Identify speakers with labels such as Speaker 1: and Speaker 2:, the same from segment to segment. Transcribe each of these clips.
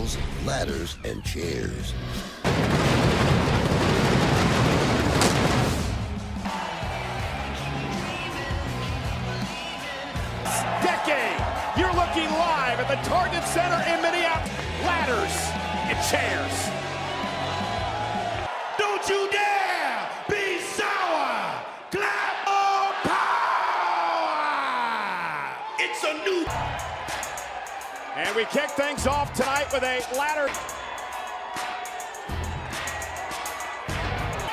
Speaker 1: titles, ladders, and chairs.
Speaker 2: Decade, you're looking live at the Target Center in Minneapolis. Ladders and chairs.
Speaker 3: Don't you dare be sour! Clap or power! It's a new...
Speaker 2: And we kick things off tonight with a ladder.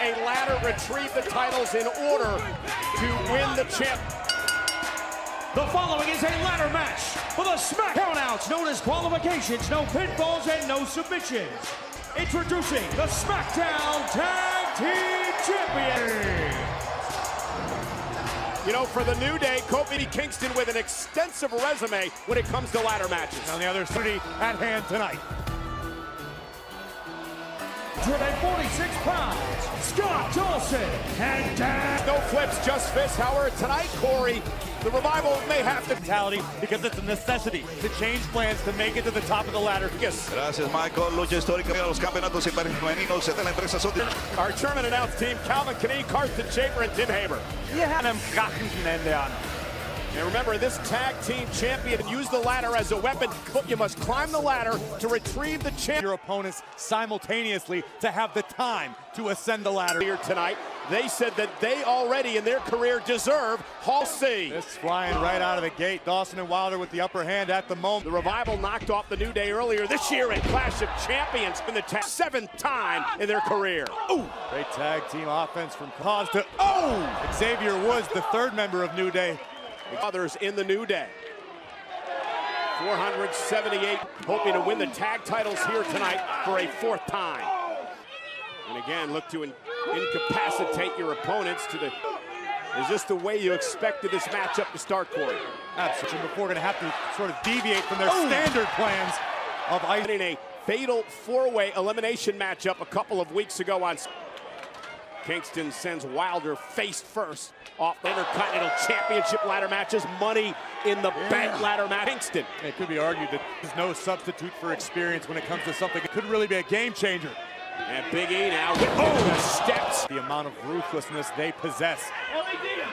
Speaker 2: A ladder retrieve the titles in order to win the champ.
Speaker 4: The following is a ladder match for the Smackdown outs, known as qualifications, no pinfalls and no submissions. Introducing the Smackdown Tag Team Champions.
Speaker 2: You know, for the New Day, Kofi Kingston with an extensive resume when it comes to ladder matches.
Speaker 4: On the other side at hand tonight. 146 pounds, Scott Dawson and Dan.
Speaker 2: No flips, just fists. However, tonight, Corey, the Revival may have to
Speaker 4: mentality because it's a necessity to change plans to make it to the top of the ladder.
Speaker 2: Yes.
Speaker 5: Gracias, Michael. Lucha histórica de los campeonatos femeninos de la empresa Sony.
Speaker 2: Our German announce team, Calvin Knee, Carsten Schaefer, and Tim Haber.
Speaker 4: Hier einem krachenden Ende an.
Speaker 2: And remember, this tag team champion used the ladder as a weapon, but you must climb the ladder to retrieve the champion.
Speaker 4: Your opponents simultaneously to have the time to ascend the ladder.
Speaker 2: Here tonight, they said that they already in their career deserve Hall C.
Speaker 4: This flying right out of the gate. Dawson and Wilder with the upper hand at the moment.
Speaker 2: The Revival knocked off the New Day earlier this year in Clash of Champions in the seventh time in their career.
Speaker 4: Ooh. Great tag team offense from Cause to Xavier Woods, the third member of New Day.
Speaker 2: Others in the New Day. 478 hoping to win the tag titles here tonight for a fourth time. And again, look to incapacitate your opponents to the... Is this the way you expected this matchup to start, Corey?
Speaker 4: Absolutely. Before we're going to have to sort of deviate from their standard plans of ice.
Speaker 2: In a fatal four-way elimination matchup a couple of weeks ago on... Kingston sends Wilder face first off the Intercontinental Championship ladder matches. Money in the bank ladder match. Kingston.
Speaker 4: It could be argued that there's no substitute for experience when it comes to something that could really be a game changer.
Speaker 2: And Big E now with the steps.
Speaker 4: The amount of ruthlessness they possess.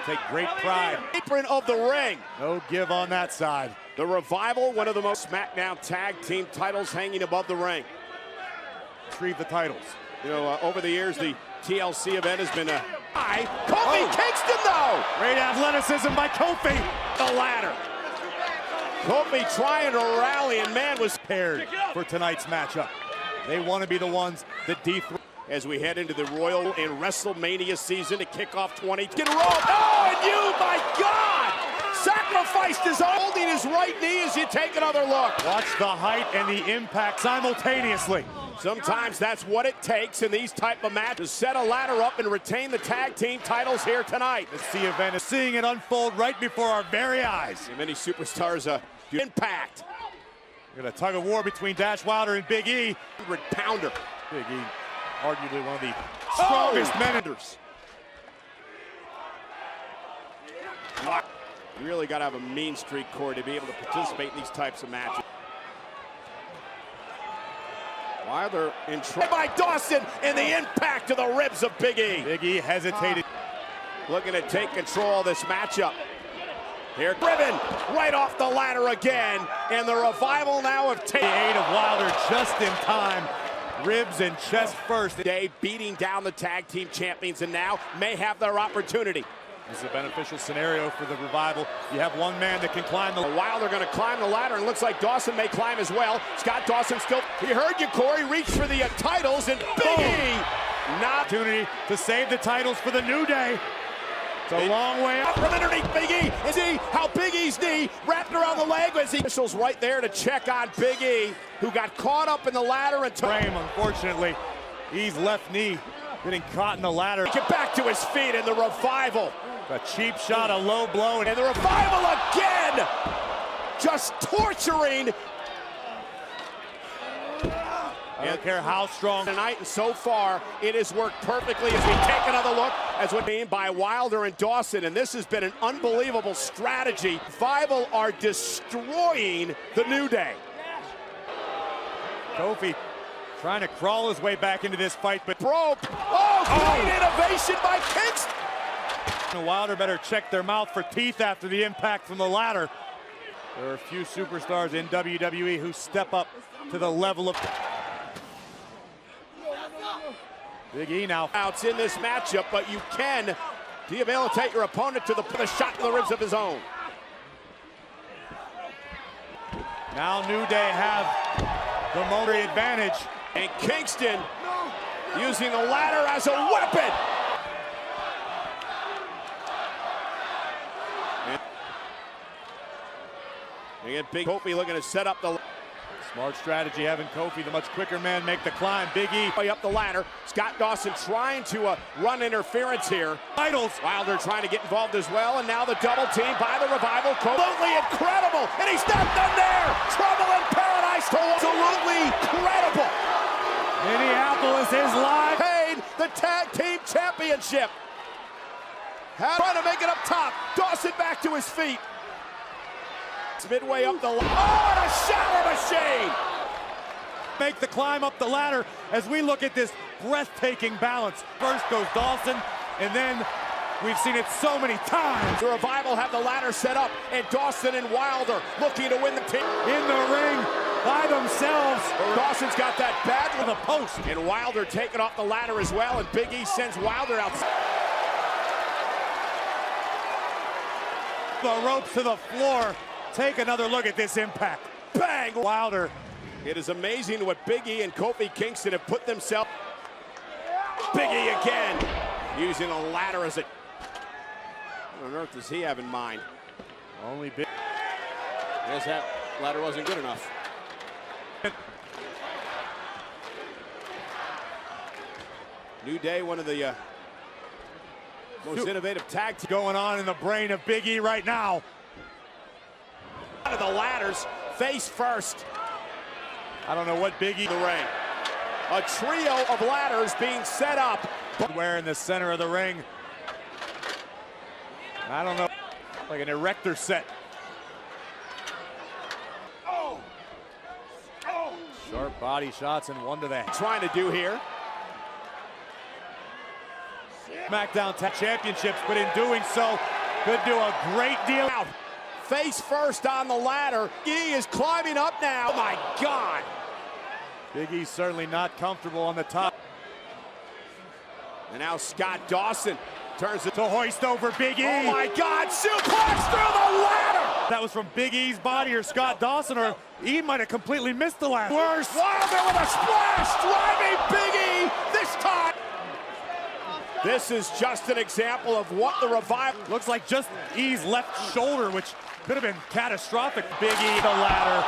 Speaker 4: Take great pride.
Speaker 2: Apron of the ring.
Speaker 4: No give on that side.
Speaker 2: The Revival, one of the most Smackdown tag team titles hanging above the ring.
Speaker 4: Retrieve the titles.
Speaker 2: You know, over the years, the TLC event has been a high. Kofi Kingston, though!
Speaker 4: Great athleticism by Kofi.
Speaker 2: The ladder. Kofi trying to rally, and man was
Speaker 4: paired for tonight's matchup. They want to be the ones that dethrone.
Speaker 2: As we head into the Royal and WrestleMania season to kick off 20. Get rolled. Oh, and you, my God! Sacrificed his holding his right knee as you take another look.
Speaker 4: Watch the height and the impact simultaneously.
Speaker 2: Sometimes that's what it takes in these type of matches to set a ladder up and retain the tag team titles here tonight.
Speaker 4: It's the event of seeing it unfold right before our very eyes.
Speaker 2: And many superstars impact.
Speaker 4: We got a tug of war between Dash Wilder and Big E.
Speaker 2: 100-pounder.
Speaker 4: Big E, arguably one of the strongest men.
Speaker 2: You really got to have a mean streak, Corey, to be able to participate in these types of matches. Wilder in trouble by Dawson, and the impact to the ribs of Big E.
Speaker 4: Big E hesitated.
Speaker 2: Looking to take control of this matchup. Here, driven right off the ladder again, and the Revival now have taken
Speaker 4: the aid of Wilder just in time. Ribs and chest first.
Speaker 2: Day beating down the tag team champions, and now may have their opportunity.
Speaker 4: This is a beneficial scenario for the Revival. You have one man that can climb the...
Speaker 2: Wilder going to climb the ladder, and looks like Dawson may climb as well. Scott Dawson still... He heard you, Corey. Reach for the titles, and Big E not...
Speaker 4: Opportunity to save the titles for the New Day. It's a long way up.
Speaker 2: From underneath Big E. And see how Big E's knee wrapped around the leg as he... Officials right there to check on Big E, who got caught up in the ladder and...
Speaker 4: Frame, unfortunately. E's left knee getting caught in the ladder.
Speaker 2: Get back to his feet, and the Revival...
Speaker 4: A cheap shot, a low blow,
Speaker 2: and the Revival again, just torturing.
Speaker 4: I don't care how strong
Speaker 2: tonight, and so far it has worked perfectly as we take another look as what being by Wilder and Dawson, and this has been an unbelievable strategy. Revival are destroying the New Day.
Speaker 4: Kofi trying to crawl his way back into this fight, but
Speaker 2: Broke. Oh, great innovation by Kingston.
Speaker 4: Wilder better check their mouth for teeth after the impact from the ladder. There are a few superstars in WWE who step up to the level of Big E now.
Speaker 2: Outs in this matchup, but you can debilitate your opponent to the shot to the ribs of his own.
Speaker 4: Now New Day have the momentary advantage.
Speaker 2: And Kingston using the ladder as a weapon. And Big Kofi looking to set up the
Speaker 4: Smart strategy having Kofi, the much quicker man, make the climb. Big E
Speaker 2: way up the ladder. Scott Dawson trying to run interference here.
Speaker 4: Titles.
Speaker 2: Wilder trying to get involved as well, and now the double team by the Revival. Absolutely incredible, and he's not done there. Trouble in paradise to absolutely incredible.
Speaker 4: Minneapolis is live.
Speaker 2: Paid the tag team championship. Trying to make it up top. Dawson back to his feet. It's midway up the ladder. Oh, and a shower machine.
Speaker 4: Make the climb up the ladder as we look at this breathtaking balance. First goes Dawson, and then we've seen it so many times.
Speaker 2: The Revival have the ladder set up, and Dawson and Wilder looking to win the team.
Speaker 4: In the ring by themselves.
Speaker 2: Dawson's got that bad
Speaker 4: with a post.
Speaker 2: And Wilder taking off the ladder as well, and Big E sends Wilder out.
Speaker 4: The ropes to the floor. Take another look at this impact.
Speaker 2: Bang!
Speaker 4: Wilder.
Speaker 2: It is amazing what Big E and Kofi Kingston have put themselves. Big E again, using a ladder as a... What on earth does he have in mind?
Speaker 4: Only Big...
Speaker 2: I guess that ladder wasn't good enough. New Day, one of the most innovative tag teams
Speaker 4: going on in the brain of Big E right now.
Speaker 2: Out of the ladders, face first.
Speaker 4: I don't know what Big E...
Speaker 2: The ring. A trio of ladders being set up.
Speaker 4: Where in the center of the ring. I don't know. Like an erector set.
Speaker 2: Oh. Oh.
Speaker 4: Sharp body shots and one to the head.
Speaker 2: Trying to do here.
Speaker 4: Smackdown Championships, but in doing so, could do a great deal.
Speaker 2: Out. Face first on the ladder. E is climbing up now. Oh my God.
Speaker 4: Big E's certainly not comfortable on the top.
Speaker 2: And now Scott Dawson turns it
Speaker 4: to hoist over Big E.
Speaker 2: Oh my God, suplex through the ladder.
Speaker 4: That was from Big E's body or Scott Dawson, or E might have completely missed the ladder. Worse.
Speaker 2: Wilder with a splash, driving Big E this time. This is just an example of what the Revival...
Speaker 4: Looks like just E's left shoulder, which could have been catastrophic. Big E, the ladder.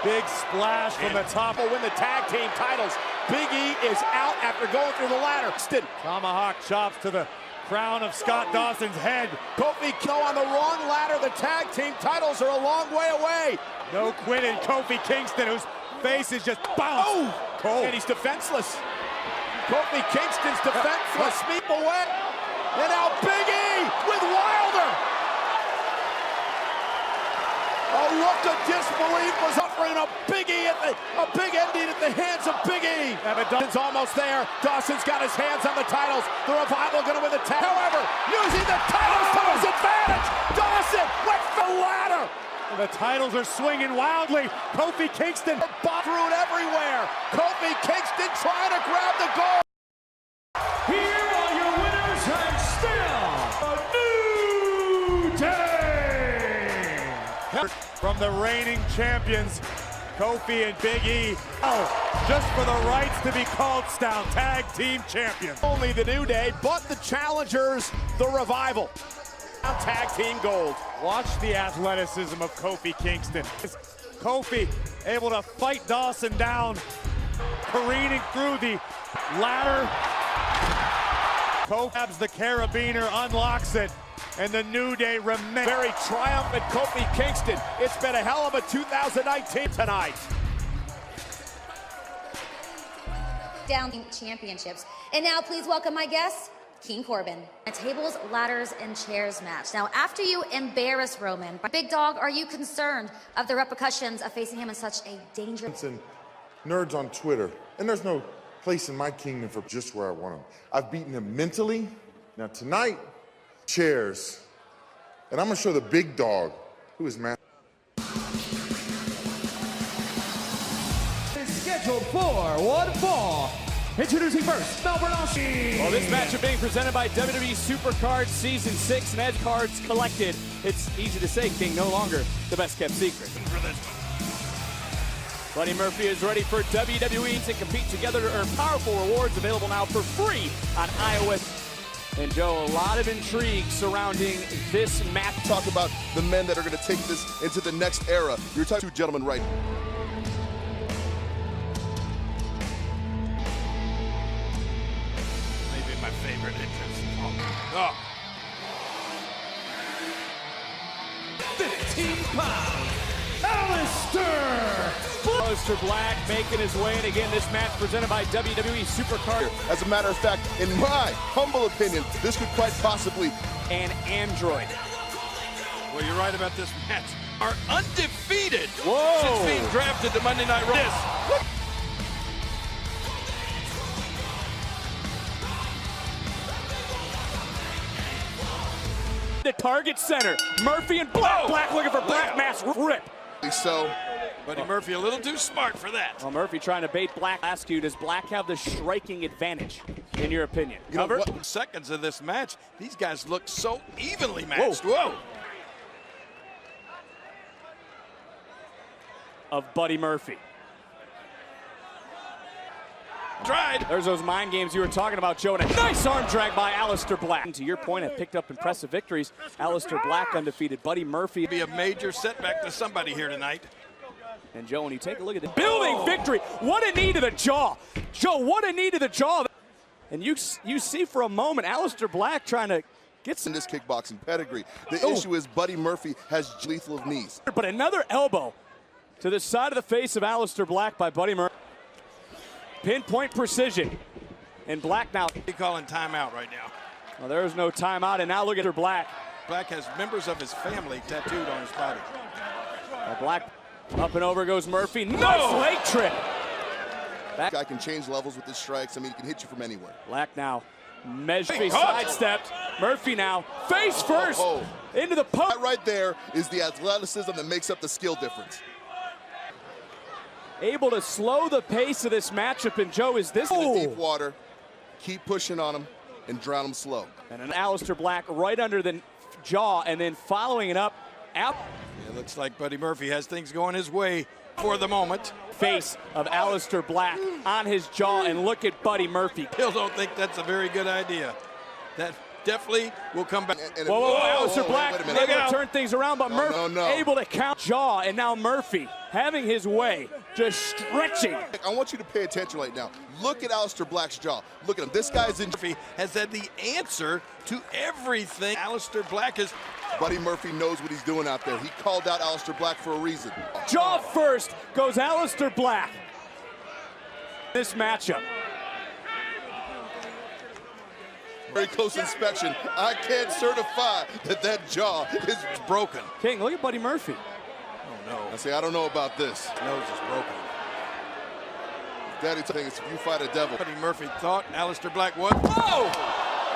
Speaker 4: Big splash from the top.
Speaker 2: Will win the tag team titles. Big E is out after going through the ladder.
Speaker 4: Tomahawk chops to the crown of Scott Dawson's head.
Speaker 2: Kofi on the wrong ladder. The tag team titles are a long way away.
Speaker 4: No quitting Kofi Kingston, whose face is just bounced.
Speaker 2: Oh,
Speaker 4: cold.
Speaker 2: And he's defenseless. Kofi Kingston's defenseless. Sweep away. And now Big E with Wilder. A look of disbelief was offering a big ending at the hands of Big E. Dawson's almost there. Dawson's got his hands on the titles. The Revival going to win the tag. However, using the titles to his advantage. Dawson went for the ladder.
Speaker 4: The titles are swinging wildly. Kofi Kingston
Speaker 2: threw it everywhere. Kofi Kingston trying to grab the goal.
Speaker 4: Here are your winners and still a New Day. From the reigning champions, Kofi and Big E. Oh, just for the rights to be called Smackdown Tag Team Champions.
Speaker 2: Only the New Day, but the challengers, the Revival. Tag Team Gold.
Speaker 4: Watch the athleticism of Kofi Kingston. Kofi able to fight Dawson down, careening through the ladder. Kofi grabs the carabiner, unlocks it, and the New Day remains.
Speaker 2: Very triumphant Kofi Kingston. It's been a hell of a 2019 tonight.
Speaker 6: Down championships. And now please welcome my guest, King Corbin. A tables, ladders, and chairs match. Now, after you embarrass Roman, Big Dog, are you concerned of the repercussions of facing him in such a dangerous...
Speaker 7: nerds on Twitter, and there's no place in my kingdom for just where I want him. I've beaten him mentally. Now tonight, chairs. And I'm gonna show the big dog who is man.
Speaker 4: Scheduled for one fall. Introducing first, Melbourne, Australia.
Speaker 2: Well, this matchup being presented by WWE Supercards Season 6 and Edge Cards Collected. It's easy to say, King, no longer the best kept secret. Buddy Murphy is ready for WWE to compete together to earn powerful rewards available now for free on iOS. And Joe, a lot of intrigue surrounding this match.
Speaker 8: Talk about the men that are going to take this into the next era. You're talking to gentlemen right now.
Speaker 3: Maybe my favorite entrance. Oh.
Speaker 4: 15 pounds,
Speaker 2: Aleister Black making his way, and again, this match presented by WWE Supercard.
Speaker 8: As a matter of fact, in my humble opinion, this could quite possibly
Speaker 2: An android.
Speaker 3: Well, you're right about this match. Are undefeated
Speaker 2: Whoa.
Speaker 3: since being drafted to Monday Night Raw.
Speaker 2: The target center, Murphy and Black.
Speaker 3: Whoa.
Speaker 2: Black looking for Black mass rip.
Speaker 8: so.
Speaker 3: Buddy Murphy a little too smart for that.
Speaker 2: Well, Murphy trying to bait Black. Ask you, does Black have the striking advantage, in your opinion?
Speaker 3: You know
Speaker 2: Cover?
Speaker 3: what? Seconds of this match, these guys look so evenly matched. Whoa.
Speaker 2: Of Buddy Murphy.
Speaker 3: Tried.
Speaker 2: There's those mind games you were talking about, Joe, and a nice arm drag by Aleister Black. To your point, have picked up impressive victories. Aleister Black undefeated. Buddy Murphy.
Speaker 3: Be a major setback to somebody here tonight.
Speaker 2: And Joe, when you take a look at the building victory, what a knee to the jaw. Joe, what a knee to the jaw. And you see for a moment Aleister Black trying to get some.
Speaker 8: In this kickboxing pedigree, the issue is Buddy Murphy has lethal of knees.
Speaker 2: But another elbow to the side of the face of Aleister Black by Buddy Murphy. Pinpoint precision. And Black now.
Speaker 3: He's calling timeout right now.
Speaker 2: Well, there is no timeout, and now look at her Black.
Speaker 3: Black has members of his family tattooed on his body.
Speaker 2: Black up and over goes Murphy. Nice leg trip.
Speaker 8: That guy can change levels with his strikes. I mean, he can hit you from anywhere.
Speaker 2: Black now measure sidestepped. Murphy now face first into the post.
Speaker 8: That right there is the athleticism that makes up the skill difference.
Speaker 2: Able to slow the pace of this matchup, and Joe, is this
Speaker 8: In the deep water, keep pushing on him and drown him slow.
Speaker 2: And an Aleister Black right under the jaw, and then following it up out.
Speaker 3: It looks like Buddy Murphy has things going his way for the moment.
Speaker 2: Face of Aleister Black on his jaw, and look at Buddy Murphy.
Speaker 3: Still don't think that's a very good idea. That definitely will come back.
Speaker 2: Whoa, Aleister Black able to turn things around, but Murphy able to count jaw, and now Murphy having his way, just stretching.
Speaker 8: I want you to pay attention right now. Look at Aleister Black's jaw. Look at him. This guy's in.
Speaker 3: Murphy has had the answer to everything. Aleister Black is.
Speaker 8: Buddy Murphy knows what he's doing out there. He called out Aleister Black for a reason.
Speaker 2: Jaw first goes Aleister Black. This matchup.
Speaker 8: Very close inspection. I can't certify that jaw is broken.
Speaker 2: King, look at Buddy Murphy.
Speaker 3: Oh no.
Speaker 8: I say, I don't know about this.
Speaker 3: Nose is broken.
Speaker 8: Daddy thinks if you fight a devil.
Speaker 3: Buddy Murphy thought Aleister Black was.
Speaker 2: Oh!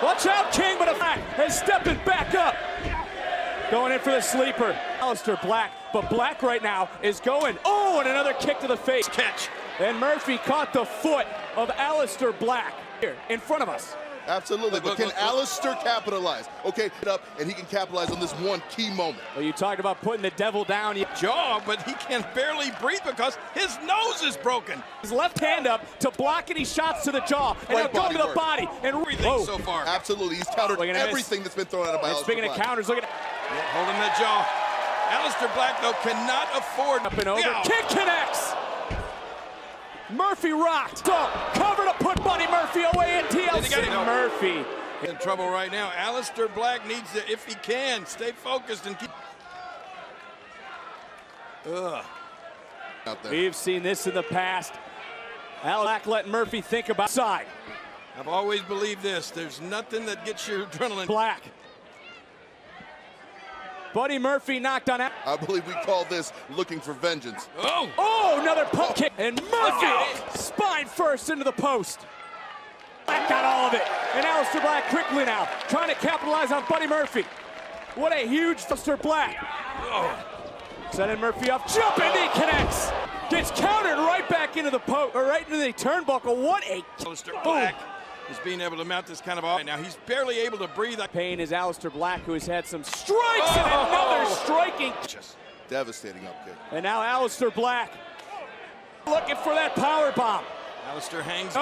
Speaker 2: Watch out, King, but a Black is stepping back up. Going in for the sleeper. Aleister Black, but Black right now is going. Oh, and another kick to the face.
Speaker 3: Catch.
Speaker 2: And Murphy caught the foot of Aleister Black here in front of us.
Speaker 8: Absolutely, but can Aleister capitalize? Okay, up, and he can capitalize on this one key moment.
Speaker 2: Well, you talked about putting the devil down.
Speaker 3: Jaw, but he can barely breathe because his nose is broken.
Speaker 2: His left hand up to block any shots to the jaw, and
Speaker 8: Right
Speaker 2: now go to the
Speaker 8: work.
Speaker 2: body. And
Speaker 3: Everything so far.
Speaker 8: Absolutely, he's countered everything that's been thrown out of
Speaker 2: And
Speaker 8: Aleister
Speaker 2: speaking
Speaker 8: Black.
Speaker 2: of counters, look at
Speaker 3: Holding that jaw. Aleister Black, though, cannot afford.
Speaker 2: up and over.
Speaker 3: Yeah.
Speaker 2: Kick connects. Murphy rocked. Cover to put Buddy Murphy away in TLC. Murphy.
Speaker 3: In trouble right now. Aleister Black needs to, if he can, stay focused and keep.
Speaker 8: Out there.
Speaker 2: We've seen this in the past. Black letting Murphy think about side.
Speaker 3: I've always believed this. There's nothing that gets your adrenaline.
Speaker 2: Black. Buddy Murphy knocked on out.
Speaker 8: I believe we call this looking for vengeance.
Speaker 2: Oh, another pump kick. And Murphy, spine first into the post. Black got all of it. And Aleister Black quickly now, trying to capitalize on Buddy Murphy. What a huge Aleister Black. Sending Murphy off, jumping, he connects. Gets countered right back into the right into the turnbuckle. What a
Speaker 9: Aleister Black is being able to mount this kind of off. Now he's barely able to breathe.
Speaker 2: Pain is Aleister Black, who has had some strikes and another striking.
Speaker 8: Just devastating up kick.
Speaker 2: And now Aleister Black looking for that power bomb.
Speaker 9: Aleister hangs.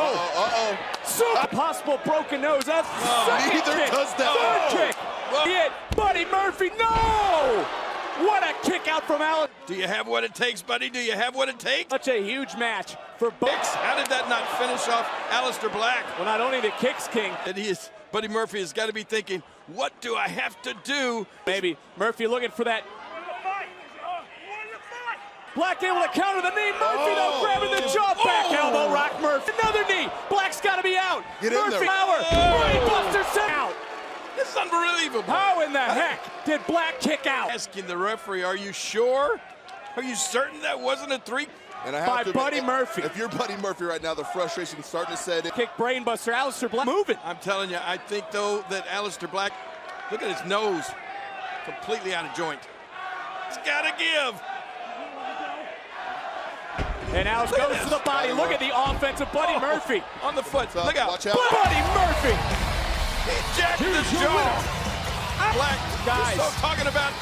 Speaker 2: Super possible broken nose. That's second
Speaker 8: neither
Speaker 2: kick.
Speaker 8: does that.
Speaker 2: Third kick. Buddy Murphy, no! What a kick out from Aleister.
Speaker 9: Do you have what it takes, buddy? Do you have what it takes?
Speaker 2: Such a huge match for both.
Speaker 9: How did that not finish off Aleister Black?
Speaker 2: Well, not only the kicks, King.
Speaker 9: Buddy Murphy has got to be thinking, what do I have to do?
Speaker 2: Maybe Murphy looking for that. Black able to counter the knee. Murphy though grabbing the jaw. Back elbow rock Murphy. Another knee. Black's got to be out.
Speaker 8: Get in
Speaker 2: Murphy
Speaker 8: there.
Speaker 2: power. Brainbuster out.
Speaker 9: This is unbelievable.
Speaker 2: How in the heck did Black kick out?
Speaker 9: Asking the referee, are you sure? Are you certain that wasn't a 3?
Speaker 8: And I have
Speaker 2: By
Speaker 8: to
Speaker 2: Buddy
Speaker 8: admit,
Speaker 2: Murphy.
Speaker 8: If you're Buddy Murphy right now, the frustration's starting to set in.
Speaker 2: Kick brainbuster. Aleister Black moving.
Speaker 9: I'm telling you, I think though that Aleister Black, look at his nose, completely out of joint. It's got to give.
Speaker 2: And now it goes to the body. Look at the offense of Buddy Murphy.
Speaker 9: On the foot. Look out.
Speaker 8: Watch out.
Speaker 2: Buddy Murphy.
Speaker 9: He jacked the jaw. Black,
Speaker 2: Guys.
Speaker 9: we're still talking about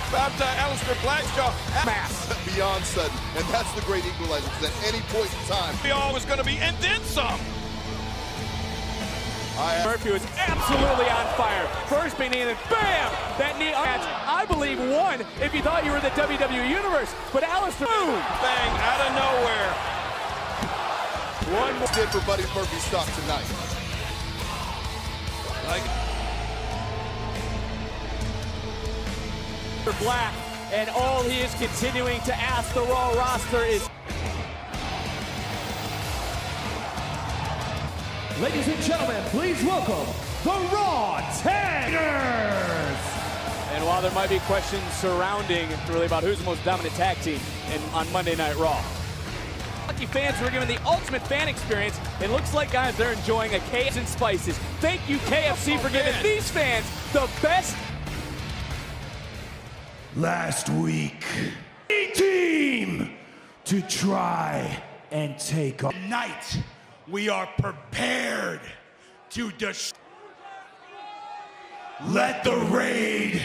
Speaker 9: Aleister Black's jaw.
Speaker 2: Mass.
Speaker 8: Beyond sudden. And that's the great equalizer, because at any point in time,
Speaker 9: We all was going to be, and then some.
Speaker 2: Murphy was absolutely on fire. First being in, and bam! That knee match, I believe, won if you thought you were in the WWE Universe. But Aleister, boom!
Speaker 9: Bang, out of nowhere.
Speaker 8: one more did for Buddy Murphy's stock tonight.
Speaker 2: For Black, and all he is continuing to ask the Raw roster is.
Speaker 4: Ladies and gentlemen, please welcome the Raw Taggers.
Speaker 2: And while there might be questions surrounding really about who's the most dominant tag team on Monday Night Raw, lucky fans were given the ultimate fan experience. It looks like, guys, they're enjoying a KFC and spices. Thank you, KFC, for giving these fans the best.
Speaker 3: Last week, team to try and take on. Tonight, we are prepared to let the raid.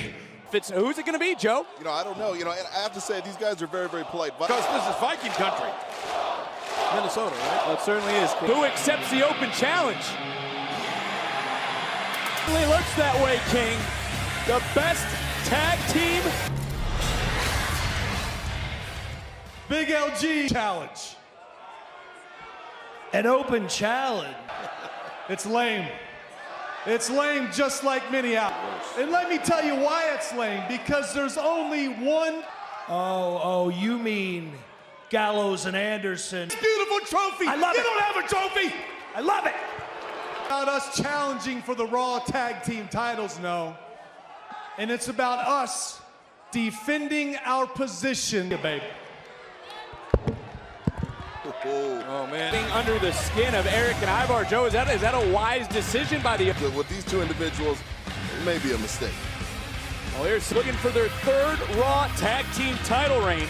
Speaker 2: Who's it going to be, Joe?
Speaker 8: You know, I don't know. You know, and I have to say, these guys are very, very polite.
Speaker 9: Because this is Viking country. Minnesota, right?
Speaker 2: Well, it certainly is. Who accepts the open challenge? Certainly looks that way, King. The best tag team.
Speaker 4: Big LG challenge. An open challenge. It's lame. It's lame just like Minneapolis. And let me tell you why it's lame. Because there's only one. Oh, you mean Gallows and Anderson.
Speaker 3: Beautiful trophy.
Speaker 4: I love
Speaker 3: you
Speaker 4: it.
Speaker 3: don't have a trophy.
Speaker 4: I love it.
Speaker 10: About us challenging for the Raw Tag Team titles, no. And it's about us defending our position, baby.
Speaker 9: Oh, man.
Speaker 2: Being under the skin of Eric and Ivar. Joe, is that a wise decision by the...
Speaker 8: With these two individuals, it may be a mistake.
Speaker 2: Well, here's looking for their third Raw Tag Team title reign.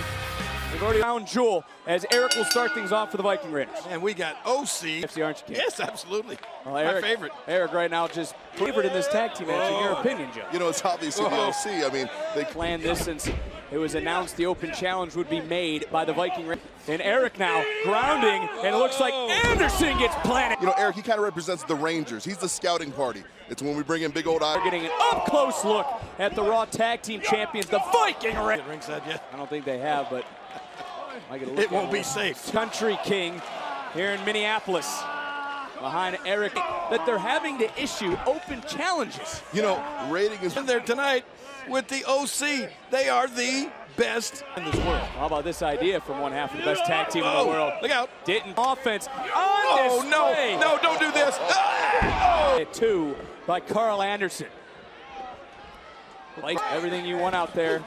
Speaker 2: They've already found Jewel, as Eric will start things off for the Viking Raiders.
Speaker 9: And we got OC.
Speaker 2: FC, aren't you, King?
Speaker 9: Yes, absolutely.
Speaker 2: Well, Eric,
Speaker 9: my favorite.
Speaker 2: Eric right now just favored in this tag team match. In your opinion, Joe?
Speaker 8: You know, it's obviously the OC. I mean, they
Speaker 2: Planned this since it was announced the open challenge would be made by the Viking Raiders. And Eric now grounding, and it looks like Anderson gets planted.
Speaker 8: You know, Eric, he kind of represents the Rangers. He's the scouting party. It's when we bring in big old eyes.
Speaker 2: We're getting an up-close look at the Raw Tag Team champions, the Viking Raiders.
Speaker 9: Ringside yet?
Speaker 2: I don't think they have, but I get a look
Speaker 9: It won't
Speaker 2: at
Speaker 9: be safe.
Speaker 2: Country King here in Minneapolis. Behind Eric, that they're having to issue open challenges.
Speaker 8: You know, rating is
Speaker 9: In there tonight with the OC. They are the best in this world.
Speaker 2: How about this idea from one half of the best tag team in the world?
Speaker 9: Look out.
Speaker 2: Denton offense on
Speaker 9: Oh,
Speaker 2: display.
Speaker 9: no, don't do this. Ah! Oh.
Speaker 2: Two by Carl Anderson.
Speaker 11: Like everything you want out there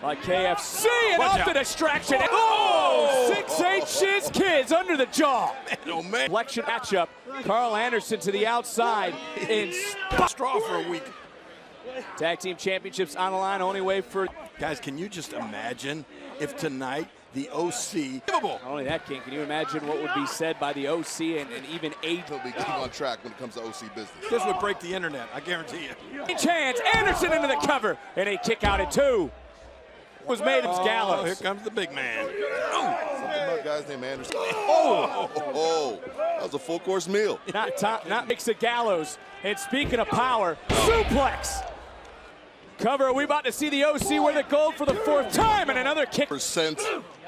Speaker 11: by KFC, and
Speaker 9: Watch
Speaker 11: off
Speaker 9: out.
Speaker 11: the distraction. Oh, 6'8" Shiz Kids under the jaw.
Speaker 9: Man, oh man.
Speaker 11: Election matchup. Carl Anderson to the outside in
Speaker 9: Straw for a week.
Speaker 11: Tag team championships on the line. Only way for
Speaker 9: Guys, can you just imagine if tonight the OC,
Speaker 11: not only that, King, can you imagine what would be said by the OC and even AJ?
Speaker 8: He'll be getting on track when it comes to OC business.
Speaker 9: this would break the internet, I guarantee you.
Speaker 11: Chance, Anderson into the cover, and a kick out at 2. Was made of Gallows.
Speaker 9: Here comes the big man.
Speaker 8: Something about guys named Anderson. Oh, that was a full course meal.
Speaker 11: Not mix of Gallows. And speaking of power, suplex. Cover, are we about to see the OC wear the gold for the 4th time, and another kick.
Speaker 8: Percent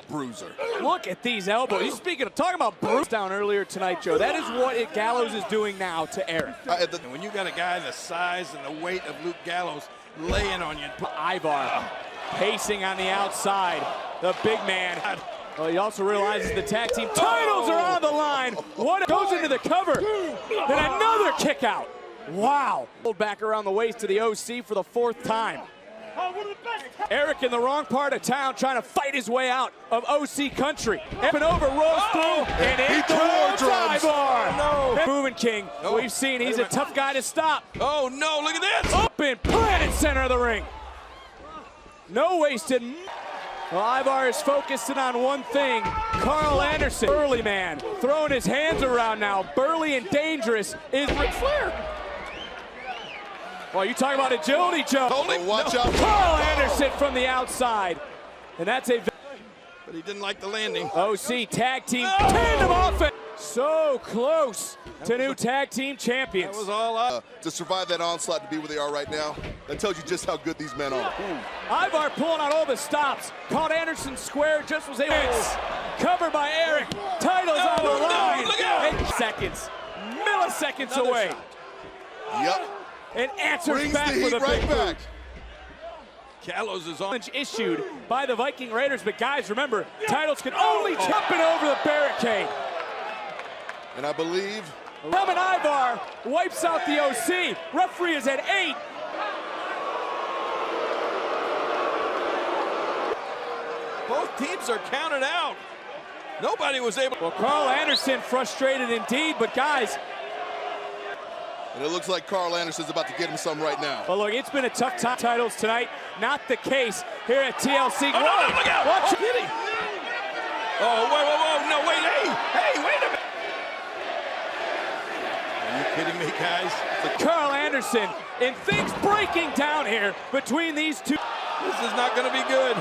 Speaker 8: bruiser.
Speaker 11: Look at these elbows. He's talking about Bruce down earlier tonight, Joe. That is what Gallows is doing now to Eric.
Speaker 9: And when you got a guy the size and the weight of Luke Gallows laying on you.
Speaker 11: Ivar pacing on the outside. The big man. Well, he also realizes the tag team titles are on the line. What goes into the cover? Then another kick out. Wow. Pulled back around the waist to the OC for the 4th time. Eric in the wrong part of town trying to fight his way out of OC country. Up and over, rolls through, and into the Ivar.
Speaker 9: No.
Speaker 11: Moving King. We've seen he's a tough guy to stop.
Speaker 9: Oh no, look at this.
Speaker 11: Up and planted center of the ring. No wasted. Well, Ivar is focusing on one thing. Carl Anderson, burly man, throwing his hands around now. Burly and dangerous is Ric Flair. Well, you talking about agility, Joe.
Speaker 8: Watch out.
Speaker 11: Carl Anderson from the outside. And that's a...
Speaker 9: But he didn't like the landing.
Speaker 11: OC tag team tandem offense. So close to new tag team champions.
Speaker 9: That was all up.
Speaker 8: To survive that onslaught, to be where they are right now, that tells you just how good these men are.
Speaker 11: Ivar pulling out all the stops. Caught Anderson square, just was able to cover by Eric. Titles on the line.
Speaker 9: Look out.
Speaker 11: And seconds, milliseconds away.
Speaker 8: Yep.
Speaker 11: And answers
Speaker 8: Brings
Speaker 11: back
Speaker 8: the
Speaker 11: with
Speaker 8: heat
Speaker 11: a
Speaker 8: right
Speaker 11: big
Speaker 8: back.
Speaker 9: Gallows is on.
Speaker 11: Issued by the Viking Raiders, but guys, remember, titles can only jumping over the barricade.
Speaker 8: And I believe
Speaker 11: Roman Ivar wipes out the OC. Referee is at 8.
Speaker 9: Both teams are counted out. Nobody was able.
Speaker 11: Well, Carl Anderson frustrated indeed, but guys.
Speaker 8: And it looks like Carl Anderson's about to get him some right now.
Speaker 11: Well, look, it's been a tough time. Titles tonight. Not the case here at TLC.
Speaker 9: Oh, no, look out.
Speaker 11: Watch
Speaker 9: Did he? Oh, whoa. No, wait, hey, wait a minute. Are you kidding me, guys?
Speaker 11: Carl Anderson, and things breaking down here between these two.
Speaker 9: This is not going to be good.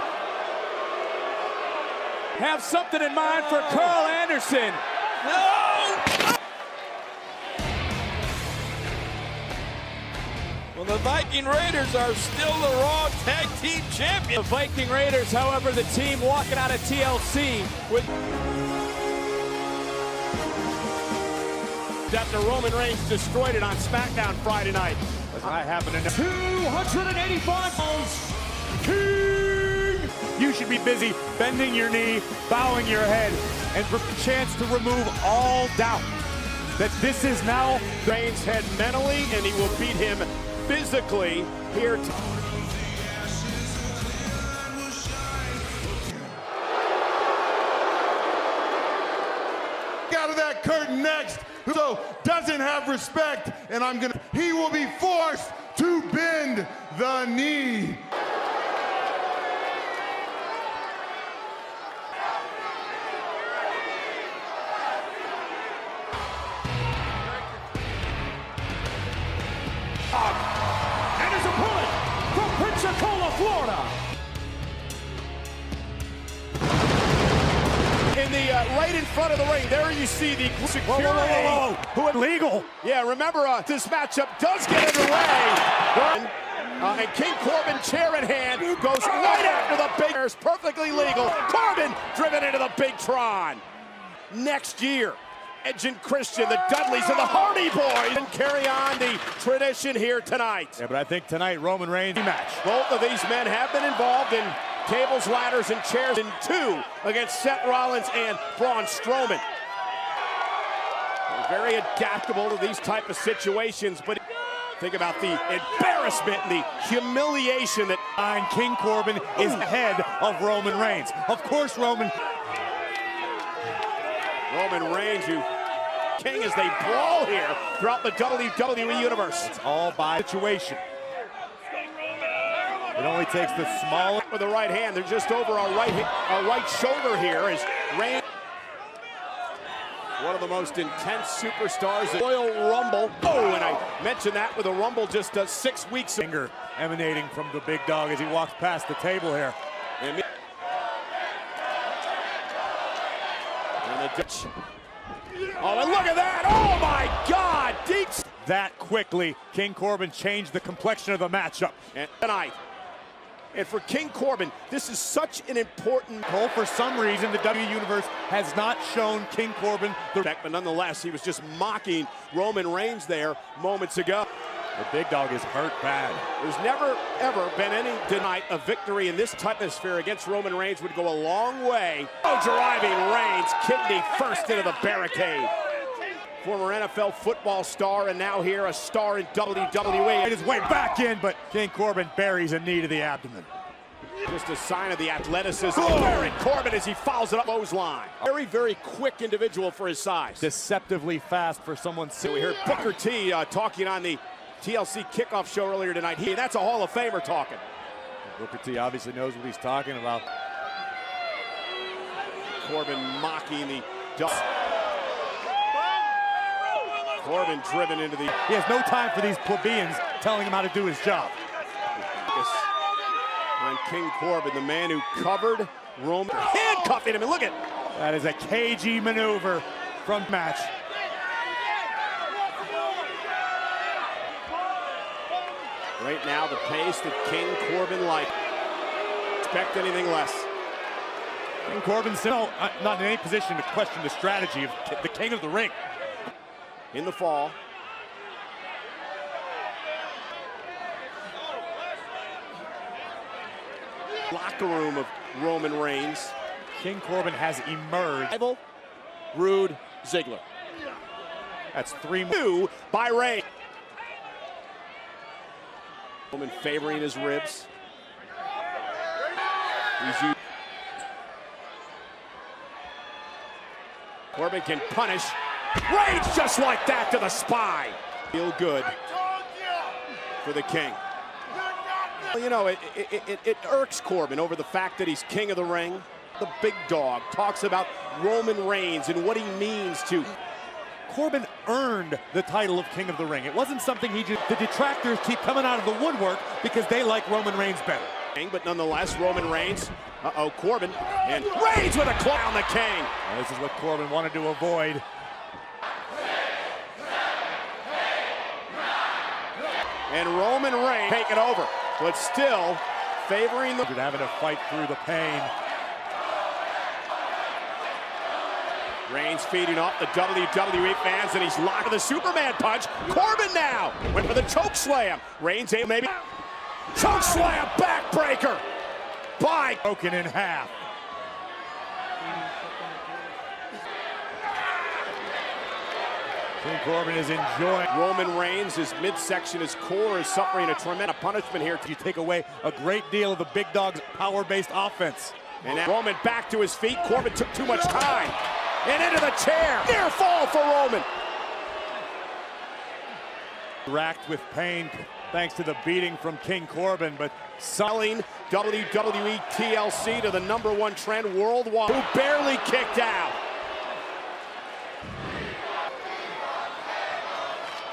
Speaker 11: Have something in mind for Carl Anderson.
Speaker 9: No! Well, the Viking Raiders are still the Raw Tag Team Champions.
Speaker 11: The Viking Raiders, however, the team walking out of TLC with...
Speaker 2: After Roman Reigns destroyed it on Smackdown Friday night. As I happen to know.
Speaker 4: 285 pounds, King!
Speaker 2: You should be busy bending your knee, bowing your head, and for a chance to remove all doubt that this is now Reigns' head mentally, and he will beat him physically here.
Speaker 7: Out of that curtain next, so doesn't have respect, and he will be forced to bend the knee.
Speaker 4: And his opponent from Pensacola, Florida.
Speaker 2: In the right in front of the ring, there you see the security. Who illegal? Yeah, remember this matchup does get underway. And King Corbin, chair in hand, goes right after the big. It's perfectly legal. Corbin driven into the big Tron. Next year, Edge and Christian, the Dudleys and the Hardy Boys, and carry on the tradition here tonight.
Speaker 12: Yeah, but I think tonight Roman Reigns match.
Speaker 2: Both of these men have been involved in tables, ladders, and chairs in 2 against Seth Rollins and Braun Strowman. They're very adaptable to these type of situations, but Think about the embarrassment and the humiliation that
Speaker 12: King Corbin is ahead of Roman Reigns. Of course, Roman
Speaker 2: Reigns, who king as they brawl here throughout the WWE Universe.
Speaker 12: It's all by situation. It only takes the smallest
Speaker 2: with the right hand. They're just over our right shoulder here as Reigns. One of the most intense superstars in Royal Rumble. Oh, and I mentioned that with a Rumble just 6 weeks ago.
Speaker 12: Finger emanating from the big dog as he walks past the table here.
Speaker 2: And the Dutch. Oh, and look at that! Oh my God! Deep.
Speaker 12: That quickly, King Corbin changed the complexion of the matchup.
Speaker 2: And tonight. And for King Corbin, this is such an important
Speaker 12: goal. For some reason, the WWE Universe has not shown King Corbin the
Speaker 2: respect, but nonetheless, he was just mocking Roman Reigns there moments ago.
Speaker 12: The big dog is hurt bad.
Speaker 2: There's never, ever been any denied a victory in this type of sphere against Roman Reigns would go a long way. Oh, driving Reigns, kidney first into the barricade. Former NFL football star and now here a star in WWE.
Speaker 12: His way back in, but King Corbin buries a knee to the abdomen.
Speaker 2: Just a sign of the athleticism of Baron Corbin as he fouls it up clothesline. Very, very quick individual for his size.
Speaker 12: Deceptively fast for someone.
Speaker 2: So we heard Booker T talking on the TLC kickoff show earlier tonight. That's a Hall of Famer talking.
Speaker 12: Booker T obviously knows what he's talking about.
Speaker 2: Corbin mocking the dust. Corbin driven into the...
Speaker 12: He has no time for these plebeians telling him how to do his job.
Speaker 2: On King Corbin, the man who covered Roman, handcuffing him, and look at...
Speaker 12: That is a cagey maneuver from match.
Speaker 2: Right now, the pace that King Corbin likes. Expect anything less.
Speaker 12: King Corbin's still not in any position to question the strategy of the king of the ring.
Speaker 2: In the fall. Locker room of Roman Reigns.
Speaker 12: King Corbin has emerged.
Speaker 2: Rival, Rude, Ziggler. That's 3-2 by Reigns. Roman favoring his ribs. Corbin can punish. Reigns just like that to the spine. Feel good for the king. Well, you know, it irks Corbin over the fact that he's king of the ring. The big dog talks about Roman Reigns and what he means to.
Speaker 12: Corbin earned the title of king of the ring. It wasn't something he just. The detractors keep coming out of the woodwork because they like Roman Reigns better.
Speaker 2: But nonetheless, Roman Reigns. Corbin. And Reigns with a claw on the king.
Speaker 12: Well, this is what Corbin wanted to avoid.
Speaker 2: And Roman Reigns take it over, but still favoring the...
Speaker 12: Having to fight through the pain.
Speaker 2: Reigns feeding off the WWE fans, and he's locked with a Superman punch. Corbin now went for the choke slam. Reigns maybe choke slam, backbreaker by
Speaker 12: broken in half. King Corbin is enjoying.
Speaker 2: Roman Reigns, his midsection, his core is suffering a tremendous punishment here.
Speaker 12: You take away a great deal of the big dog's power-based offense.
Speaker 2: And now Roman back to his feet. Corbin took too much time. And into the chair. Near fall for Roman.
Speaker 12: Racked with pain thanks to the beating from King Corbin, but
Speaker 2: selling WWE TLC to the #1 trend worldwide. Who barely kicked out.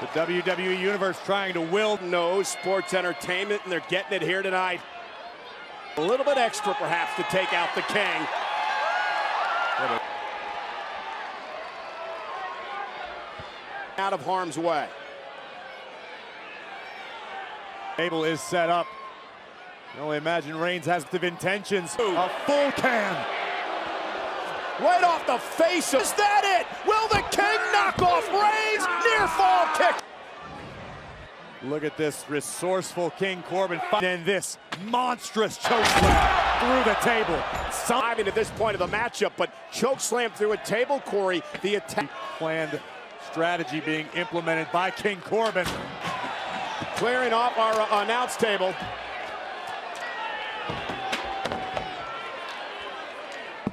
Speaker 12: The WWE Universe trying to will
Speaker 2: no sports entertainment, and they're getting it here tonight. A little bit extra, perhaps, to take out the king. Out of harm's way.
Speaker 12: Table is set up. You can only imagine Reigns has the intentions. A full can.
Speaker 2: Right off the face of... Is that it? Will the king knock off Reigns? Near fall kick.
Speaker 12: Look at this resourceful King Corbin. And this monstrous choke slam through the table.
Speaker 2: Diving at this point of the matchup, but choke slam through a table, Corey. The attack.
Speaker 12: Planned strategy being implemented by King Corbin.
Speaker 2: Clearing off our announce table.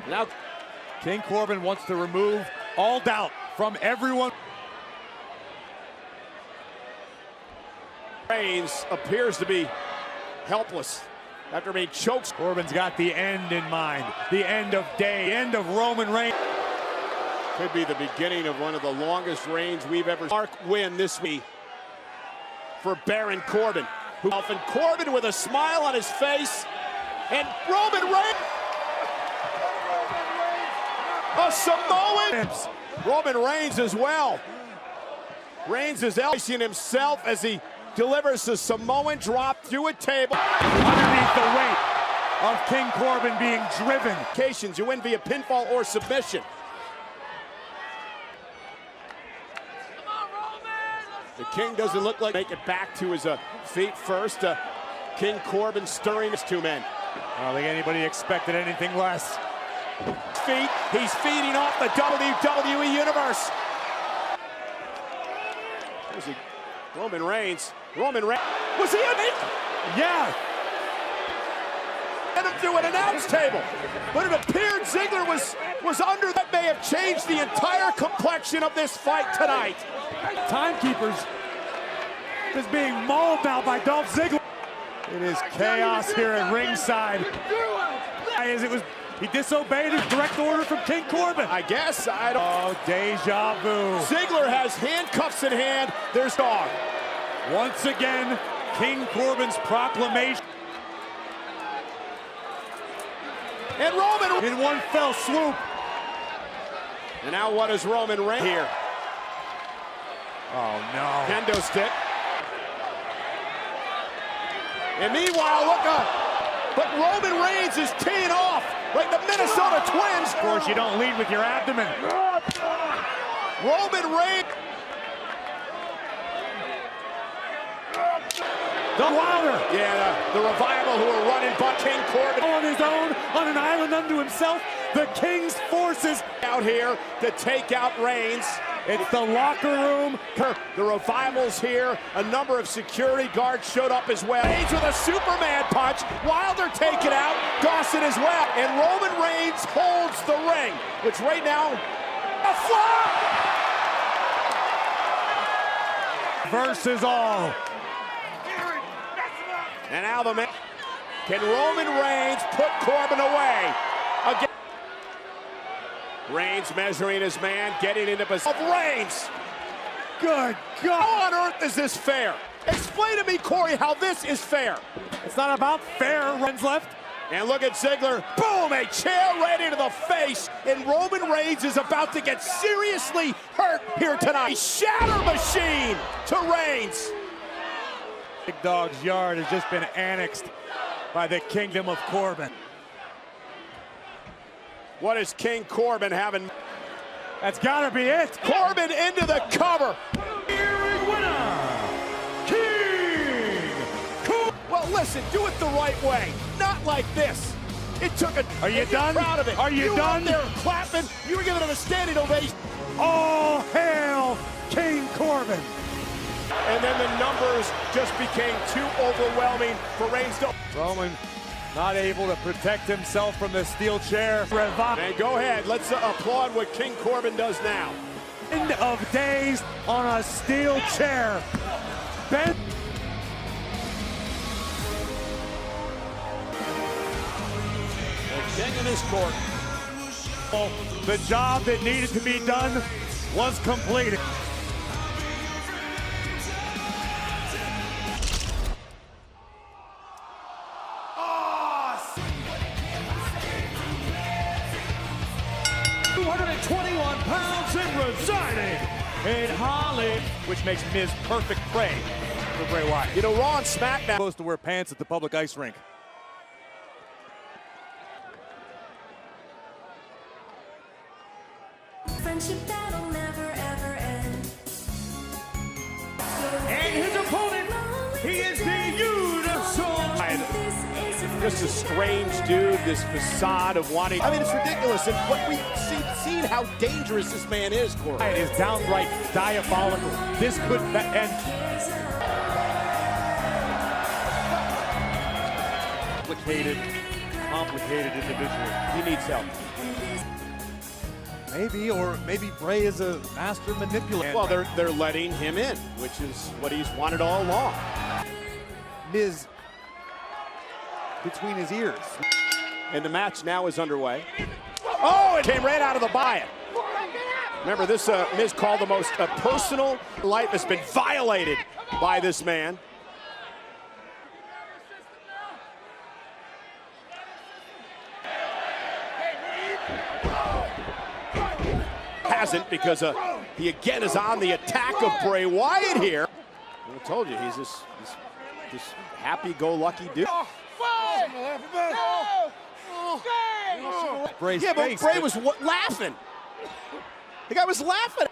Speaker 12: Now, King Corbin wants to remove all doubt from everyone.
Speaker 2: Reigns appears to be helpless after being choked.
Speaker 12: Corbin's got the end in mind, the end of day, end of Roman Reigns.
Speaker 2: Could be the beginning of one of the longest reigns we've ever seen. Mark win this week for Baron Corbin. And Corbin with a smile on his face, and Roman Reigns. A Samoan. Roman Reigns as well. Reigns is elbowing himself as he delivers a Samoan drop through a table.
Speaker 12: Underneath the weight of King Corbin being driven.
Speaker 2: Occasions you win via pinfall or submission. The King doesn't look like make it back to his feet first. King Corbin stirring his two men.
Speaker 12: I don't think anybody expected anything less.
Speaker 2: Feet. He's feeding off the WWE Universe. Roman Reigns. Roman Reigns. Was he in it?
Speaker 12: Yeah.
Speaker 2: And him through an announce table. But it appeared Ziggler was under. That may have changed the entire complexion of this fight tonight.
Speaker 12: Timekeepers is being mauled now by Dolph Ziggler. It is chaos here at ringside. As it was, he disobeyed his direct order from King Corbin.
Speaker 2: I guess I don't.
Speaker 12: Oh, deja vu.
Speaker 2: Ziggler has handcuffs in hand. There's dog.
Speaker 12: Once again, King Corbin's proclamation.
Speaker 2: And Roman
Speaker 12: in one fell swoop.
Speaker 2: And now what is Roman Reigns here?
Speaker 12: Oh no.
Speaker 2: Kendo stick. And meanwhile, look up. But Roman Reigns is teeing off like the Minnesota Twins.
Speaker 12: Of course, you don't lead with your abdomen.
Speaker 2: Roman Reigns.
Speaker 12: The Wilder.
Speaker 2: Yeah, the Revival who are running but King Corbin
Speaker 12: on his own, on an island unto himself. The King's forces
Speaker 2: out here to take out Reigns.
Speaker 12: It's the locker room.
Speaker 2: The Revival's here. A number of security guards showed up as well. Reigns with a Superman punch. Wilder taken out. Dawson as well. And Roman Reigns holds the ring, which right now, a flop!
Speaker 12: Versus all.
Speaker 2: And now the man. Can Roman Reigns put Corbin away? Again. Reigns measuring his man, getting into position. Of Reigns.
Speaker 12: Good God.
Speaker 2: How on earth is this fair? Explain to me, Corey, how this is fair.
Speaker 12: It's not about fair. Runs left.
Speaker 2: And look at Ziggler. Boom, a chair right into the face. And Roman Reigns is about to get seriously hurt here tonight. Shatter machine to Reigns.
Speaker 12: Big Dog's yard has just been annexed by the Kingdom of Corbin.
Speaker 2: What is King Corbin having?
Speaker 12: That's gotta be it.
Speaker 2: Corbin into the cover.
Speaker 4: Winner, King Corbin.
Speaker 2: Well, listen, do it the right way, not like this. It took a.
Speaker 12: Are you done?
Speaker 2: Proud of it.
Speaker 12: Are you done?
Speaker 2: You were up there clapping. You were giving it a standing ovation.
Speaker 12: All hail King Corbin.
Speaker 2: And then the numbers just became too overwhelming for Reigns.
Speaker 12: Roman not able to protect himself from the steel chair.
Speaker 2: And go ahead, let's applaud what King Corbin does now.
Speaker 12: End of days on a steel chair. Ben.
Speaker 2: The king in his court.
Speaker 12: The job that needed to be done was completed.
Speaker 4: £221 and residing in Highlig,
Speaker 12: which makes Miz perfect prey for Bray Wyatt.
Speaker 2: You know, Raw and Smackdown
Speaker 12: supposed to wear pants at the public ice rink.
Speaker 13: Friendship that'll never ever end.
Speaker 4: And his opponent, he is the Universal.
Speaker 2: Just a strange dude, this facade of wanting. I mean, it's ridiculous. And what we've seen how dangerous this man is, Corey.
Speaker 12: It is downright diabolical. This could end. complicated individual.
Speaker 2: He needs help.
Speaker 12: Maybe Bray is a master manipulator.
Speaker 2: Well, they're letting him in, which is what he's wanted all along.
Speaker 12: Miz between his ears.
Speaker 2: And the match now is underway. Oh, it came right out of the buy-in. Remember, this Miz called the most personal life has been violated by this man. Hasn't, because he again is on the attack of Bray Wyatt here. I told you, he's this happy-go-lucky dude.
Speaker 12: Bray's
Speaker 2: yeah, but
Speaker 12: face,
Speaker 2: Bray was laughing. The guy was laughing.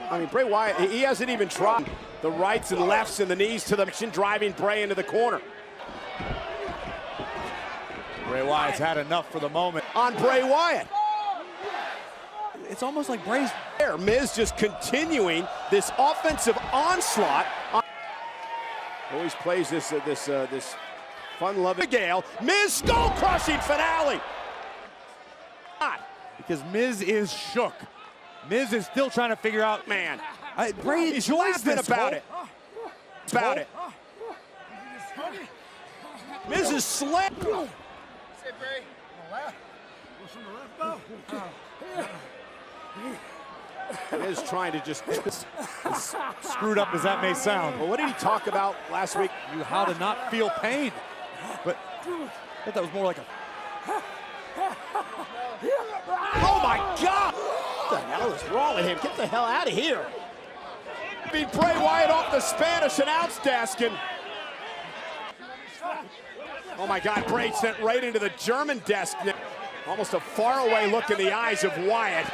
Speaker 2: I mean, Bray Wyatt, he hasn't even tried the rights and lefts and the knees to the machine, driving Bray into the corner.
Speaker 12: Bray Wyatt's had enough for the moment.
Speaker 2: On Bray Wyatt.
Speaker 12: It's almost like Bray's
Speaker 2: there. Miz just continuing this offensive onslaught. Always plays this fun-loving Gale. Miz skull-crushing finale.
Speaker 12: Because Miz is shook. Miz is still trying to figure out.
Speaker 2: Man,
Speaker 12: Bray
Speaker 2: he's
Speaker 12: enjoys
Speaker 2: laughing
Speaker 12: this
Speaker 2: about it. About it. Miz is slammed. Miz trying to just
Speaker 12: screwed up as that may sound.
Speaker 2: Well, what did he talk about last week?
Speaker 12: How to not feel pain. But I thought that was more like a.
Speaker 2: Oh my God! What the hell is wrong with him? Get the hell out of here! Beat Bray Wyatt off the Spanish announce desk, and oh my God, Bray sent right into the German desk. Almost a faraway look in the eyes of Wyatt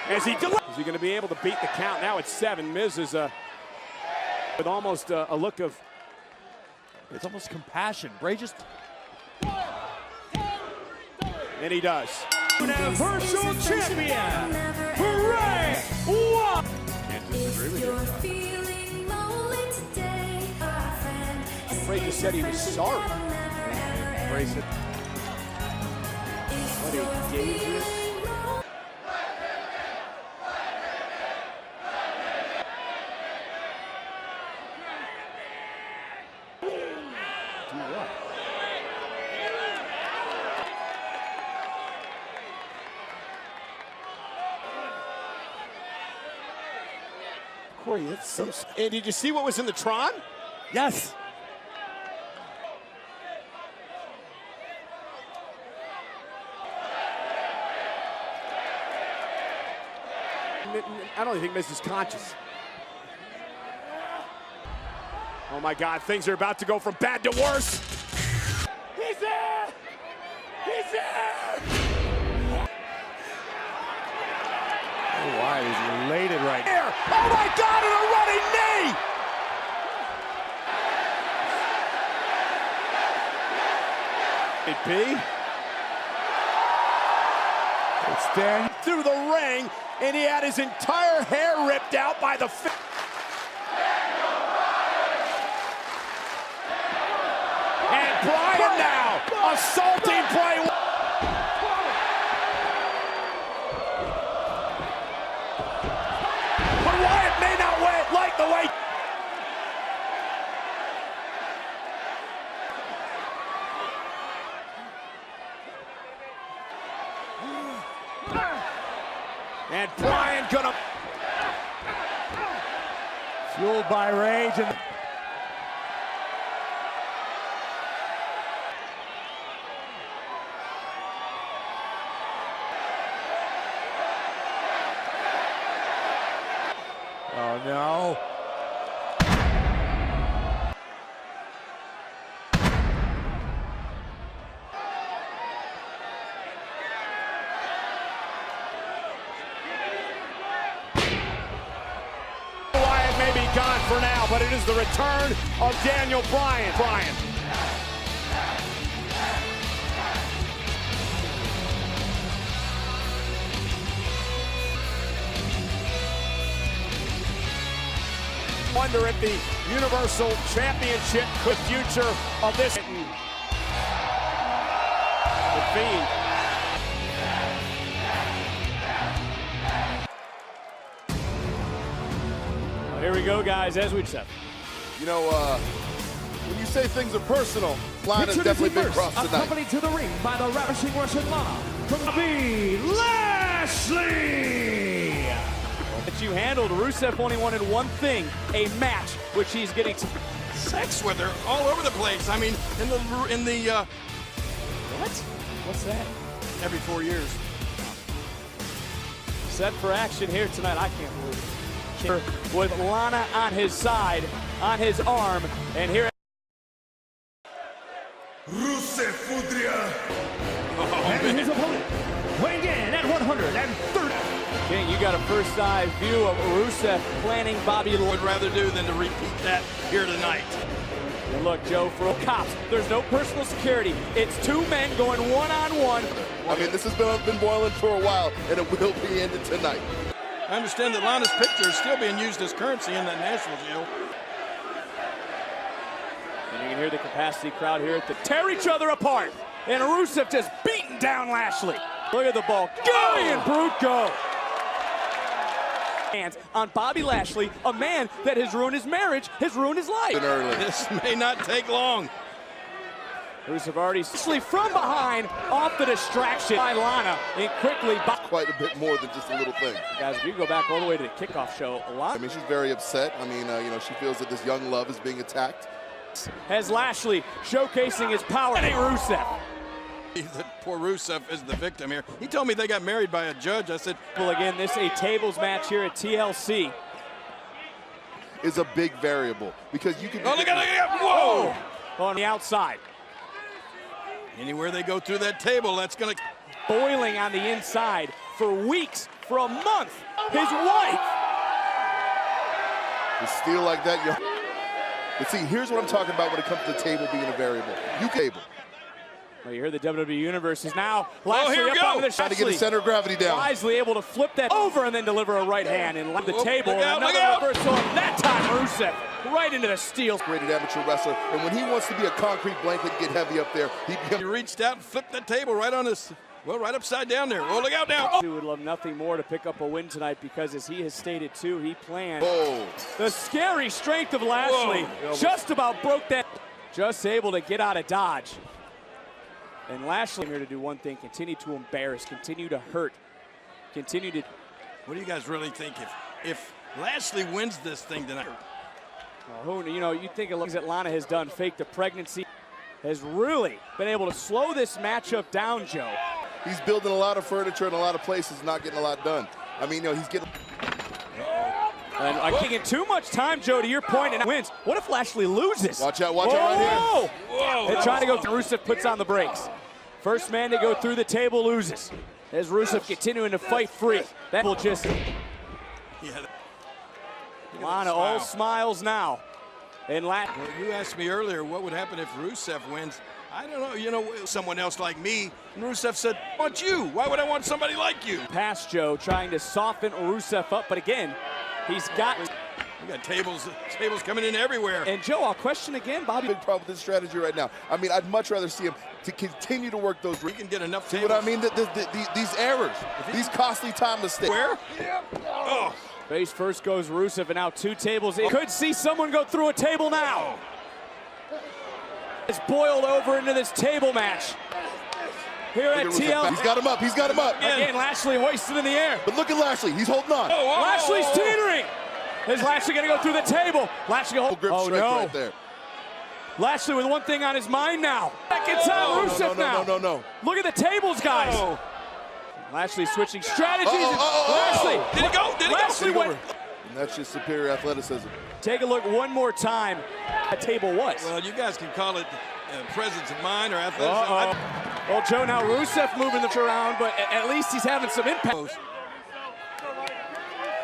Speaker 2: as he delivers. Is he going to be able to beat the count? Now it's 7. Miz is with almost a look of.
Speaker 12: It's almost compassion. Bray just.
Speaker 2: And he does.
Speaker 4: Universal Champion, Bray Wyatt.
Speaker 2: Can't disagree with you. Bray just said he was sorry.
Speaker 12: Bray said.
Speaker 2: What a dangerous. Corey, that's so. And did you see what was in the Tron?
Speaker 12: Yes.
Speaker 2: I don't even think Miz is conscious. Oh my God, things are about to go from bad to worse. He's there! He's there!
Speaker 12: Wyatt is elated right now.
Speaker 2: Oh my God, and a running knee! It's Dan through the ring, and he had his entire hair ripped out by the and Bryan now assaulting Bray. But Wyatt may not like the way. And Bryan gonna.
Speaker 12: Fueled by rage and. Oh no.
Speaker 2: Gone for now, but it is the return of Daniel Bryan. Wonder if the Universal Championship could future of this. The Fiend.
Speaker 11: Well, here we go, guys, as we said.
Speaker 8: You know, when you say things are personal, Lana's definitely been crossed tonight.
Speaker 4: Accompanied to the ring by the ravishing Russian Lana from Bobby Lashley.
Speaker 11: That you handled. Rusev only wanted one thing, a match, which he's getting
Speaker 9: sex with her all over the place. I mean, in the
Speaker 11: what? What's that?
Speaker 9: Every 4 years.
Speaker 11: Set for action here tonight. I can't believe it. With Lana on his side, on his arm, and here.
Speaker 3: Rusev Fudria.
Speaker 4: And his opponent, weighing in at 130.
Speaker 11: King, you got a first-eye view of Rusev planning Bobby
Speaker 9: Would rather do than to repeat that here tonight.
Speaker 11: And look, Joe, for cops, there's no personal security. It's two men going one-on-one.
Speaker 8: I mean, this has been boiling for a while, and it will be ended tonight.
Speaker 9: I understand that Lana's picture is still being used as currency in that national jail.
Speaker 11: And you can hear the capacity crowd here to tear each other apart. And Rusev just beating down Lashley. Look at the ball. Giant brute go. Hands on Bobby Lashley, a man that has ruined his marriage, has ruined his life.
Speaker 9: This may not take long.
Speaker 11: Rusev already from behind, off the distraction by Lana, and quickly
Speaker 8: quite a bit more than just a little thing.
Speaker 11: Guys, if you go back all the way to the kickoff show, a lot.
Speaker 8: I mean, she's very upset. I mean, you know, she feels that this young love is being attacked.
Speaker 11: Has Lashley showcasing his power. And Rusev.
Speaker 9: Poor Rusev is the victim here. He told me they got married by a judge. I said,
Speaker 11: well, again, this is a tables match here at TLC.
Speaker 8: Is a big variable because you can.
Speaker 9: Oh, look at it! Whoa!
Speaker 11: On the outside.
Speaker 9: Anywhere they go through that table, that's going to.
Speaker 11: Boiling on the inside for weeks, for a month. His wife.
Speaker 8: To steal like that, yo. But see, here's what I'm talking about when it comes to the table being a variable. You cable.
Speaker 11: Well, you hear the WWE Universe is now Lashley
Speaker 9: here we
Speaker 11: up
Speaker 9: go.
Speaker 11: on the
Speaker 8: Trying to get the center of gravity down.
Speaker 11: Wisely able to flip that over and then deliver a right hand and the table.
Speaker 9: Look out,
Speaker 11: another reversal. That time Rusev right into the steel.
Speaker 8: Rated amateur wrestler, and when he wants to be a concrete blanket and get heavy up there, he
Speaker 9: reached out and flipped that table right on this. Well, right upside down there. Oh, look out now.
Speaker 11: He would love nothing more to pick up a win tonight because, as he has stated too, he planned.
Speaker 8: Whoa.
Speaker 11: The scary strength of Lashley.
Speaker 8: Whoa.
Speaker 11: Just about broke that. Just able to get out of dodge. And Lashley here to do one thing: continue to embarrass, continue to hurt, continue to.
Speaker 9: What do you guys really think if Lashley wins this thing tonight?
Speaker 11: Well, who, you know, you think of things that Lana has done, faked the pregnancy, has really been able to slow this matchup down, Joe.
Speaker 8: He's building a lot of furniture in a lot of places, not getting a lot done. I mean, you know, he's getting.
Speaker 11: And I'm taking too much time, Joe, to your point, and wins. What if Lashley loses?
Speaker 8: Watch out right here.
Speaker 11: Whoa! They're trying to go through. Rusev puts on the brakes. First man to go through the table loses. As Rusev continuing to fight free. That will just.
Speaker 9: Yeah.
Speaker 11: Lana all smiles now. And
Speaker 9: well, you asked me earlier what would happen if Rusev wins. I don't know, you know, someone else like me. And Rusev said, I want you. Why would I want somebody like you?
Speaker 11: Past Joe trying to soften Rusev up, but again, he's got.
Speaker 9: We got tables coming in everywhere.
Speaker 11: And Joe, I'll question again, Bobby.
Speaker 8: Big problem with this strategy right now. I mean, I'd much rather see him to continue to work those.
Speaker 9: We can get enough.
Speaker 8: See what I mean? These errors, these costly time mistakes.
Speaker 9: Where? Oh.
Speaker 11: Face first goes Rusev, and now two tables in. Could see someone go through a table now. It's boiled over into this table match. Here at TL.
Speaker 8: He's got him up. He's got him up.
Speaker 11: Again, Lashley hoisted in the air.
Speaker 8: But look at Lashley. He's holding on.
Speaker 11: Lashley's teetering. Is Lashley going to go through the table? Lashley hold.
Speaker 8: Oh, no. Right there.
Speaker 11: Lashley with one thing on his mind now. Second time Rusev now.
Speaker 8: No.
Speaker 11: Look at the tables, guys.
Speaker 9: Oh.
Speaker 11: Lashley switching strategies.
Speaker 9: Lashley. Did he go? Did
Speaker 11: Lashley
Speaker 9: he go?
Speaker 11: went.
Speaker 8: And that's just superior athleticism.
Speaker 11: Take a look one more time. That table was.
Speaker 9: Well, you guys can call it presence of mind or athleticism.
Speaker 11: Well, Joe, now Rusev moving the around, but at least he's having some impact.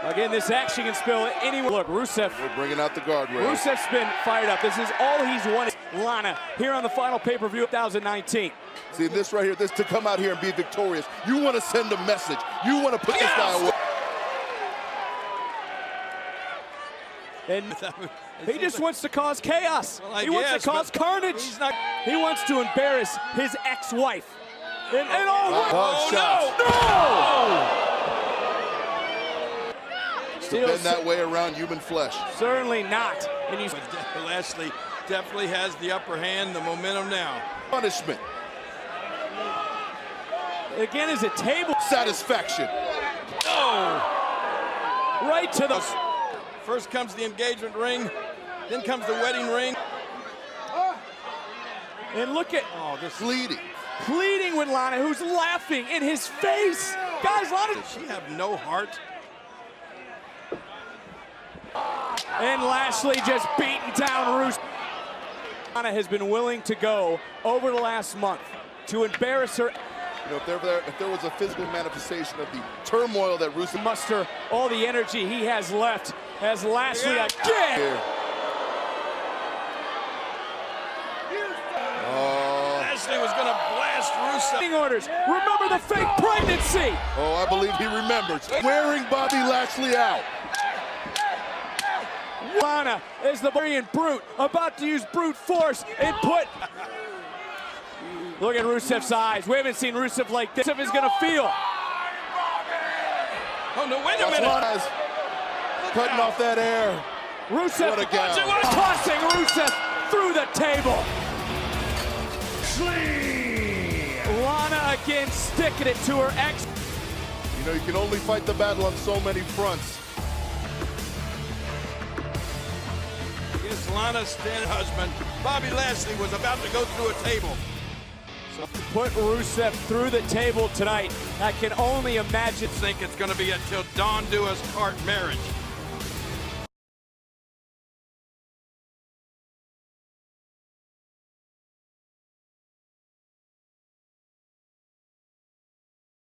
Speaker 11: Again, this action can spill anywhere. Look, Rusev.
Speaker 8: We're bringing out the guardrail.
Speaker 11: Rusev's been fired up. This is all he's wanted. Lana here on the final pay-per-view of 2019.
Speaker 8: See, this right here, this to come out here and be victorious. You want to send a message. You want to put this guy away.
Speaker 11: And he just wants to cause chaos.
Speaker 9: Well,
Speaker 11: he wants to cause carnage. He wants to embarrass his ex-wife. And
Speaker 8: Still bend that way around human flesh.
Speaker 11: Certainly not. And
Speaker 9: Lashley definitely has the upper hand, the momentum now.
Speaker 8: Punishment.
Speaker 11: Again, is a table.
Speaker 8: Satisfaction.
Speaker 11: Right to the...
Speaker 9: First comes the engagement ring, then comes the wedding ring.
Speaker 11: And look at...
Speaker 8: this pleading.
Speaker 11: Pleading with Lana, who's laughing in his face. Guys, Lana...
Speaker 9: Does she have no heart?
Speaker 11: And Lashley just beating down Rusev. Lana has been willing to go over the last month to embarrass her.
Speaker 8: You know, if there was a physical manifestation of the turmoil that Rusev
Speaker 11: muster all the energy he has left as Lashley again.
Speaker 9: Lashley was going to blast Rusev.
Speaker 11: Orders. Remember the fake pregnancy.
Speaker 8: I believe he remembers. Wearing Bobby Lashley out.
Speaker 11: Lana is the brilliant brute, about to use brute force and put... Look at Rusev's eyes. We haven't seen Rusev like this. Rusev is going to feel.
Speaker 9: Oh, no, wait a minute.
Speaker 8: Cutting off that air.
Speaker 11: Rusev
Speaker 8: what a gown.
Speaker 11: Tossing Rusev through the table. Lana again sticking it to her ex.
Speaker 8: You know, you can only fight the battle on so many fronts.
Speaker 9: Against Lana's stand husband, Bobby Lashley was about to go through a table.
Speaker 11: So put Rusev through the table tonight. I can only imagine.
Speaker 9: Think it's going to be a till dawn do us part marriage.